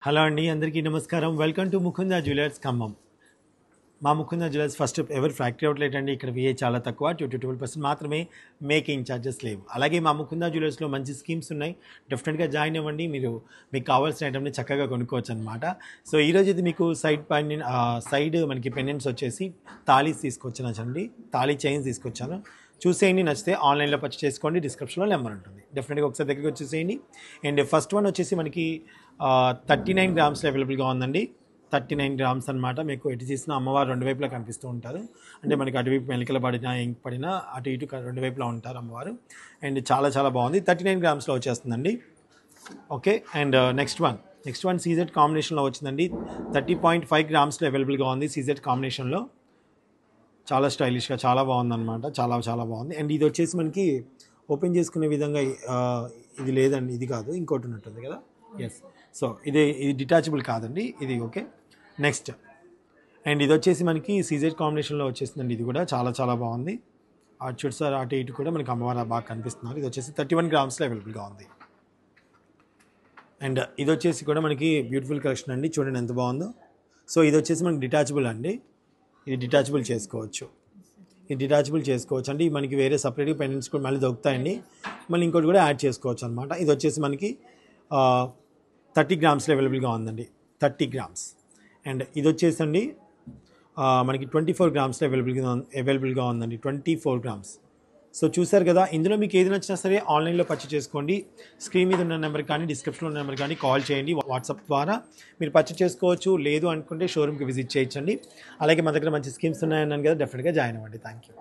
Hello అండి, అందరికీ నమస్కారం. Welcome to Mukunda jewellers Khammam. మా Mukunda jewellers first ever factory outlet అండి. ఇక్కడ విఏ చాలా తక్కువ, 12% మాత్రమే, మేకింగ్ ఛార్జెస్ లేవు. అలాగే మా ముకుందా జ్యువెలర్స్లో మంచి స్కీమ్స్ ఉన్నాయి. డెఫినెట్గా జాయిన్ అవ్వండి. మీకు కావాల్సిన ఐటమ్ని చక్కగా కొనుక్కోవచ్చు అనమాట. సో ఈరోజు ఇది మీకు సైడ్ మనకి పెండెంట్స్ వచ్చేసి తాళీస్ తీసుకొచ్చానండి. తాళీ చైన్స్ తీసుకొచ్చాను. చూసేయండి, నచ్చితే ఆన్లైన్లో పర్చేస్ చేసుకోండి. డిస్క్రిప్షన్లో నెంబర్ ఉంటుంది. డెఫినెట్గా ఒకసారి దగ్గరికి వచ్చేసేయండి. అండ్ ఫస్ట్ వన్ వచ్చేసి మనకి 39 గ్రామ్స్లో అవైలబుల్గా ఉందండి. 39 గ్రామ్స్ అనమాట. మీకు ఎటు చేసిన అమ్మవారు రెండు వైపులా కనిపిస్తూ ఉంటారు. అంటే మనకి అటువైపు మెలికల పడినా ఇంక పడినా అటు ఇటు రెండు వైపులా ఉంటారు అమ్మవారు. అండ్ చాలా చాలా బాగుంది. 39 గ్రామ్స్లో వచ్చేస్తుందండి. Okay. And next one CZ కాంబినేషన్లో వచ్చిందండి. 30.5 గ్రామ్స్లో అవైలబుల్గా ఉంది. సీజెడ్ కాంబినేషన్లో చాలా స్టైలిష్గా చాలా బాగుందన్నమాట. చాలా చాలా బాగుంది. అండ్ ఇది వచ్చేసి మనకి ఓపెన్ చేసుకునే విధంగా ఇది లేదండి, ఇది కాదు, ఇంకోటి ఉన్నట్టుంది కదా. ఎస్. సో ఇది డిటాచబుల్ కాదండి, ఇది. ఓకే. నెక్స్ట్ అండ్ ఇది వచ్చేసి మనకి సీజెడ్ కాంబినేషన్లో వచ్చేసిందండి. ఇది కూడా చాలా చాలా బాగుంది. అటు చూడు సార్, అటు ఇటు కూడా మనకి అమ్మవారు బాగా కనిపిస్తున్నారు. ఇది వచ్చేసి 31 గ్రామ్స్లో అవైలబుల్గా ఉంది. అండ్ ఇది వచ్చేసి కూడా మనకి బ్యూటిఫుల్ కలెక్షన్ అండి. చూడండి ఎంత బాగుందో. సో ఇది వచ్చేసి మనకి డిటాచబుల్ అండి. ఇది డిటాచబుల్ చేసుకోవచ్చు. అంటే మనకి వేరే సపరేట్గా పెండెంట్స్ కూడా మళ్ళీ దొరుకుతాయండి. మళ్ళీ ఇంకోటి కూడా యాడ్ చేసుకోవచ్చు అనమాట. ఇది వచ్చేసి మనకి 30 గ్రామ్స్లో అవైలబుల్గా ఉందండి. 30 గ్రామ్స్. అండ్ ఇది వచ్చేసండి మనకి 24 గ్రామ్స్లో అవైలబుల్గా ఉందండి. 24 గ్రామ్స్. సో చూసారు కదా. ఇందులో మీకు ఏది నచ్చినా సరే ఆన్లైన్లో పర్చేస్ చేసుకోండి. స్క్రీన్ మీద ఉన్న నెంబర్ కానీ డిస్క్రిప్షన్లో ఉన్న నెంబర్ కానీ కాల్ చేయండి. వాట్సాప్ ద్వారా మీరు పర్చేస్ చేసుకోవచ్చు. లేదు అనుకుంటే షోరూమ్కి విజిట్ చేయొచ్చండి. అలాగే మా దగ్గర మంచి స్కీమ్స్ ఉన్నాయన్నాను కదా, డెఫినెట్గా జాయిన్ అవ్వండి. Thank you.